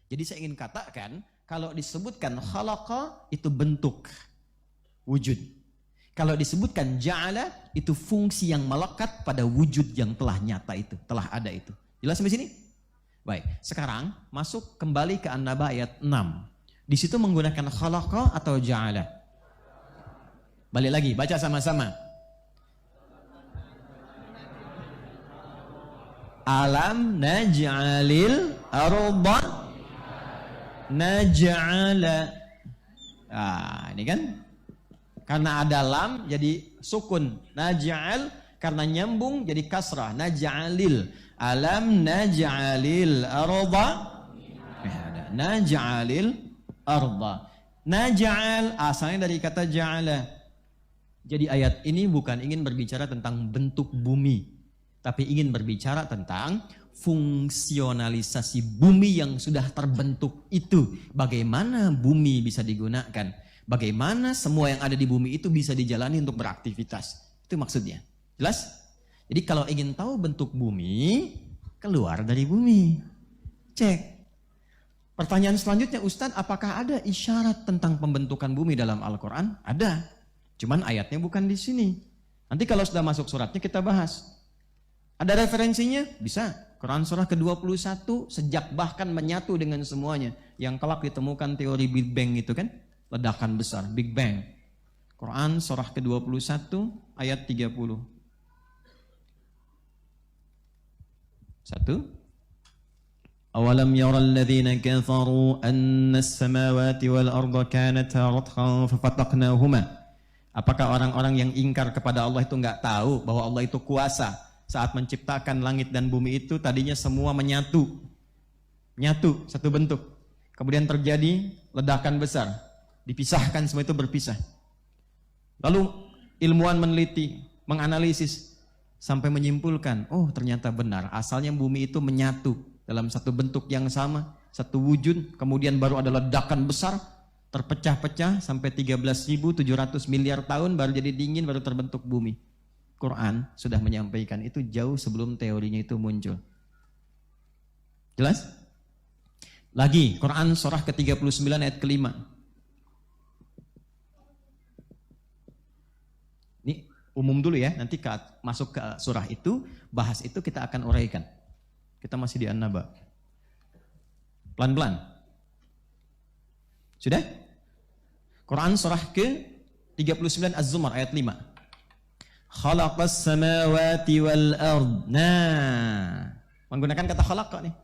Jadi saya ingin katakan, kalau disebutkan khalaqa itu bentuk, wujud. Kalau disebutkan ja'ala itu fungsi yang melekat pada wujud yang telah nyata itu, telah ada itu. Jelas sampai sini? Baik, sekarang masuk kembali ke An-Naba ayat 6. Di situ menggunakan khalaqa atau ja'ala? Balik lagi, baca sama-sama. Alam naj'alil arda naj'ala. Ini kan karena ada lam jadi sukun. Naj'al karena nyambung jadi kasrah. Naj'alil. Alam naj'alil arda. Naj'alil arda. Naj'al asalnya dari kata ja'ala. Jadi ayat ini bukan ingin berbicara tentang bentuk bumi, tapi ingin berbicara tentang fungsionalisasi bumi yang sudah terbentuk itu. Bagaimana bumi bisa digunakan? Bagaimana semua yang ada di bumi itu bisa dijalani untuk beraktivitas? Itu maksudnya. Jelas? Jadi kalau ingin tahu bentuk bumi, keluar dari bumi. Cek. Pertanyaan selanjutnya, Ustadz, apakah ada isyarat tentang pembentukan bumi dalam Al-Quran? Ada. Cuman ayatnya bukan di sini. Nanti kalau sudah masuk suratnya kita bahas. Ada referensinya? Bisa. Quran surah ke-21 sejak bahkan menyatu dengan semuanya. Yang kelak ditemukan teori Big Bang itu kan. Ledakan besar, Big Bang. Quran surah ke-21 ayat 30. 1. Awalam yaral ladzina kafaru anna as-samawati wal arda kanata ratqan fafataqnahuma. Apakah orang-orang yang ingkar kepada Allah itu enggak tahu bahwa Allah itu kuasa? Saat menciptakan langit dan bumi itu tadinya semua menyatu. Nyatu, satu bentuk. Kemudian terjadi ledakan besar. Dipisahkan, semua itu berpisah. Lalu ilmuwan meneliti, menganalisis sampai menyimpulkan, oh ternyata benar, asalnya bumi itu menyatu dalam satu bentuk yang sama, satu wujud, kemudian baru ada ledakan besar, terpecah-pecah sampai 13.700 miliar tahun baru jadi dingin, baru terbentuk bumi. Quran sudah menyampaikan itu jauh sebelum teorinya itu muncul. Jelas? Lagi, Quran surah ke-39 ayat ke-5. Ini umum dulu ya, nanti masuk ke surah itu, bahas itu kita akan uraikan. Kita masih di An-Naba. Pelan-pelan. Sudah? Quran surah ke-39 Az-Zumar ayat 5. Khalaqas samawati wal ard. Nah, menggunakan kata khalaqa nih.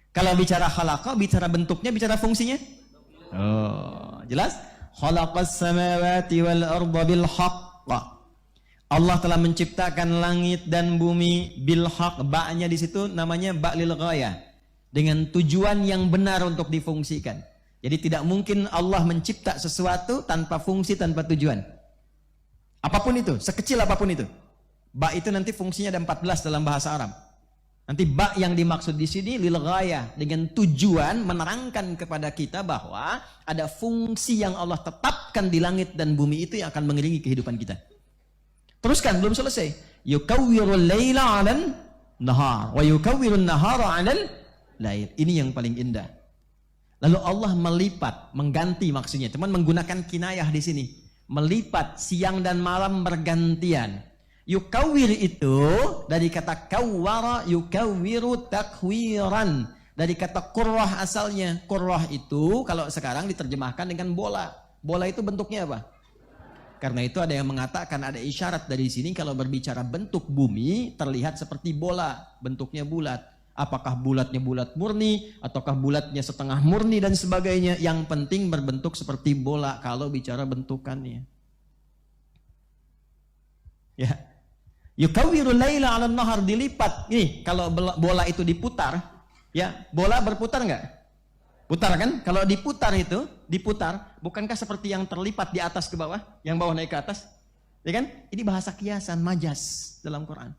Kalau bicara khalaqa, bicara bentuknya, bicara fungsinya? Oh, jelas? Khalaqas samawati wal arda bil haqq. Allah telah menciptakan langit dan bumi bil haqq. Ba-nya di situ namanya ba lil ghayah. Dengan tujuan yang benar untuk difungsikan. Jadi tidak mungkin Allah mencipta sesuatu tanpa fungsi, tanpa tujuan. Apapun itu, sekecil apapun itu. Ba itu nanti fungsinya ada 14 dalam bahasa Arab. Nanti ba yang dimaksud di sini lil ghayah, dengan tujuan menerangkan kepada kita bahwa ada fungsi yang Allah tetapkan di langit dan bumi itu yang akan mengiringi kehidupan kita. Teruskan, belum selesai. Yukawwirul laila 'alan nahar wa yukawwirun nahara 'alal lail. Ini yang paling indah. Lalu Allah melipat, mengganti maksudnya, cuman menggunakan kinayah di sini. Melipat siang dan malam bergantian. Yukawwir itu dari kata kawwara, yukawwiru takwiran. Dari kata qurrah asalnya. Qurrah itu kalau sekarang diterjemahkan dengan bola. Bola itu bentuknya apa? Karena itu ada yang mengatakan ada isyarat dari sini kalau berbicara bentuk bumi terlihat seperti bola, bentuknya bulat. Apakah bulatnya bulat murni ataukah bulatnya setengah murni dan sebagainya. Yang penting berbentuk seperti bola kalau bicara bentukannya. Ya. Yukawwirul laila 'alan nahar, dilipat. Nih, kalau bola itu diputar, ya, bola berputar enggak? Putar kan? Kalau diputar, bukankah seperti yang terlipat di atas ke bawah, yang bawah naik ke atas? Ya kan? Ini bahasa kiasan, majas dalam Quran.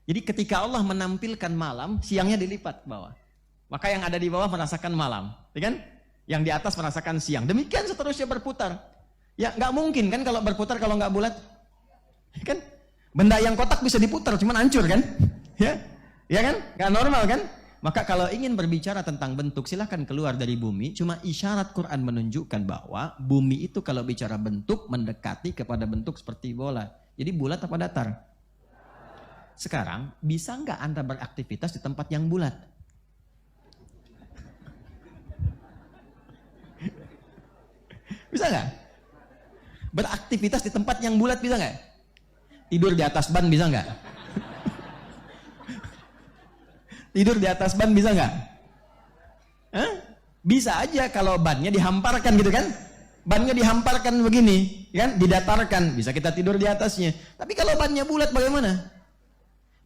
Jadi ketika Allah menampilkan malam, siangnya dilipat ke bawah. Maka yang ada di bawah merasakan malam, ya kan? Yang di atas merasakan siang. Demikian seterusnya berputar. Ya nggak mungkin kan kalau berputar kalau nggak bulat, ya kan? Benda yang kotak bisa diputar, cuman hancur kan? Ya kan? Nggak normal kan? Maka kalau ingin berbicara tentang bentuk, silahkan keluar dari bumi. Cuma isyarat Quran menunjukkan bahwa bumi itu kalau bicara bentuk mendekati kepada bentuk seperti bola. Jadi bulat apa datar? Sekarang, bisa nggak Anda beraktivitas di tempat yang bulat? Bisa nggak? Beraktivitas di tempat yang bulat bisa nggak? Tidur di atas ban bisa nggak? Tidur di atas ban bisa nggak? Bisa aja kalau bannya dihamparkan gitu kan? Bannya dihamparkan begini, kan? Didatarkan, bisa kita tidur di atasnya. Tapi kalau bannya bulat bagaimana?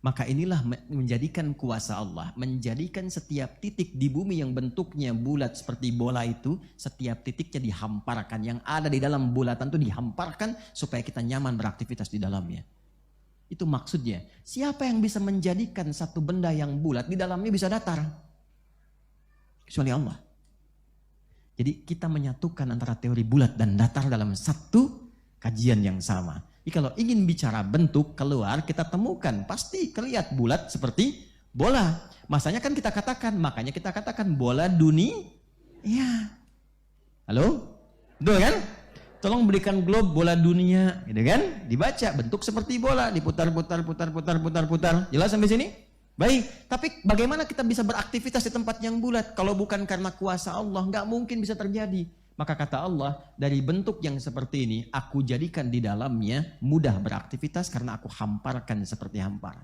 Maka inilah menjadikan kuasa Allah, menjadikan setiap titik di bumi yang bentuknya bulat seperti bola itu, setiap titiknya dihamparkan. Yang ada di dalam bulatan itu dihamparkan supaya kita nyaman beraktivitas di dalamnya. Itu maksudnya. Siapa yang bisa menjadikan satu benda yang bulat di dalamnya bisa datar? Kecuali Allah. Jadi kita menyatukan antara teori bulat dan datar dalam satu kajian yang sama. Jadi kalau ingin bicara bentuk keluar, kita temukan pasti kelihatan bulat seperti bola. Makanya kita katakan bola dunia. Iya. Halo? Betul kan? Tolong berikan globe bola dunia, gitu kan? Dibaca bentuk seperti bola, diputar. Jelas sampai sini? Baik, tapi bagaimana kita bisa beraktivitas di tempat yang bulat kalau bukan karena kuasa Allah? Nggak mungkin bisa terjadi. Maka kata Allah, dari bentuk yang seperti ini, aku jadikan di dalamnya mudah beraktivitas karena aku hamparkan seperti hamparan.